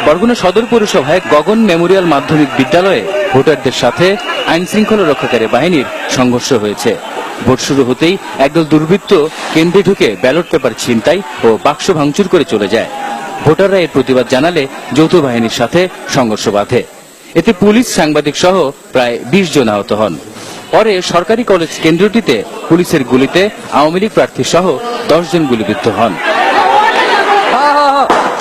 বরগুনা সদর পৌরসভায় গগন মেমোরিয়াল মাধ্যমিক বিদ্যালয়ে ভোটারদের সাথে আইন শৃঙ্খলা রক্ষাকারী বাহিনীর সংঘর্ষ হয়েছে। ভোট শুরু হতেই একদল দুর্বৃত্ত কেন্দ্রে ঢুকে ব্যালট পেপার ছিনতাই ও বাক্স ভাঙচুর করে চলে যায়। ভোটাররা এর প্রতিবাদ জানালে যৌথ বাহিনীর সাথে সংঘর্ষ বাধে। এতে পুলিশ, সাংবাদিক সহ প্রায় 20 জন আহত হন। পরে সরকারি কলেজ কেন্দ্রটিতে পুলিশের গুলিতে আওয়ামী লীগ প্রার্থী সহ 10 জন গুলিবিদ্ধ হন।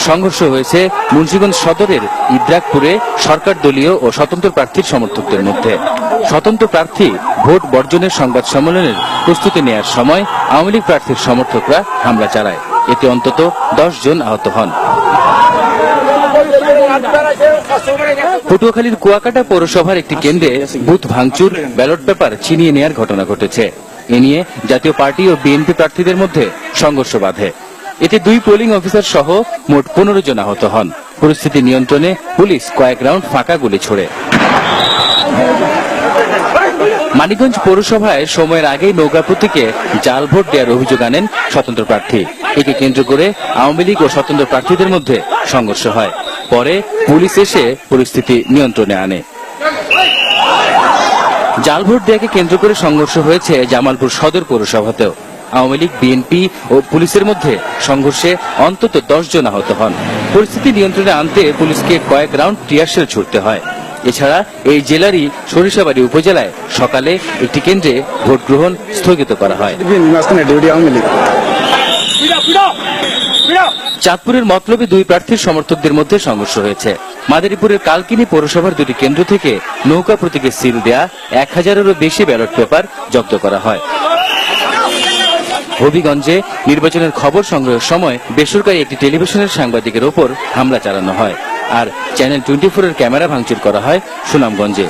সংঘর্ষ হয়েছে মুন্সিগঞ্জ সদরের ইদ্রাকপুরে সরকার দলীয় ও স্বতন্ত্র প্রার্থীর সমর্থকদের মধ্যে। স্বতন্ত্র প্রার্থী ভোট বর্জনের সংবাদ সম্মেলনের প্রস্তুতি নেয়ার সময় আওয়ামী লীগ প্রার্থীর সমর্থকরা হামলা চালায়। এতে অন্তত 10 জন আহত হন। পটুয়াখালীর কুয়াকাটা পৌরসভার একটি কেন্দ্রে বুথ ভাঙচুর, ব্যালট পেপার ছিনিয়ে নেয়ার ঘটনা ঘটেছে। এ নিয়ে জাতীয় পার্টি ও বিএনপি প্রার্থীদের মধ্যে সংঘর্ষ বাধে। এতে 2 পোলিং অফিসার সহ মোট 15 জন আহত হন। পরিস্থিতি নিয়ন্ত্রণে পুলিশ কয়েক রাউন্ড ফাঁকা গুলি ছোড়ে। মানিকগঞ্জ পৌরসভায় সময়ের আগেই নৌকা প্রতীকে জাল ভোট দেওয়ার অভিযোগ আনেন স্বতন্ত্র প্রার্থী। একে কেন্দ্র করে আওয়ামী লীগ ও স্বতন্ত্র প্রার্থীদের মধ্যে সংঘর্ষ হয়। পরে পুলিশ এসে পরিস্থিতি নিয়ন্ত্রণে আনে। জাল ভোট দেওয়াকে কেন্দ্র করে সংঘর্ষ হয়েছে জামালপুর সদর পৌরসভাতেও। আওয়ামী লীগ, বিএনপি ও পুলিশের মধ্যে সংঘর্ষে অন্তত 10 জন আহত হন। পরিস্থিতি নিয়ন্ত্রণে আনতে পুলিশকে কয়েক রাউন্ড টিয়ারশেল ছুড়তে হয়। এছাড়া এই জেলারই সরিষাবাড়ী উপজেলায় সকালে একটি কেন্দ্রে ভোট গ্রহণ স্থগিত করা হয়। চাঁদপুরের মতলবে 2 প্রার্থীর সমর্থকদের মধ্যে সংঘর্ষ হয়েছে। মাদারীপুরের কালকিনি পৌরসভার 2টি কেন্দ্র থেকে নৌকা প্রতীকে সিল দেয়া 1000-এরও বেশি ব্যালট পেপার জব্দ করা হয়। হবিগঞ্জে নির্বাচনের খবর সংগ্রহের সময় বেসরকারি একটি টেলিভিশনের সাংবাদিকের ওপর হামলা চালানো হয়। আর চ্যানেল 24-এর ক্যামেরা ভাঙচুর করা হয় সুনামগঞ্জে।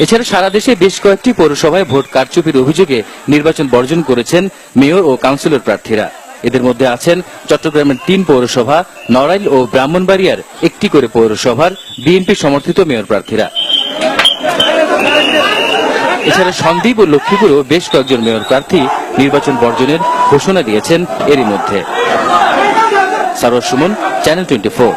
এছাড়া সারা দেশে বেশ কয়েকটি পৌরসভায় ভোট কারচুপির অভিযোগে নির্বাচন বর্জন করেছেন মেয়র ও কাউন্সিলর প্রার্থীরা। এদের মধ্যে আছেন চট্টগ্রামের 3 পৌরসভা, নড়াইল ও ব্রাহ্মণবাড়িয়ার 1টি করে পৌরসভার বিএনপি সমর্থিত মেয়র প্রার্থীরা। এছাড়া সন্দ্বীপ ও লক্ষ্মীপুরেও বেশ কয়েকজন মেয়র প্রার্থী নির্বাচন বর্জনের ঘোষণা দিয়েছেন এরই মধ্যে। সারোয়ার সুমন, চ্যানেল 24।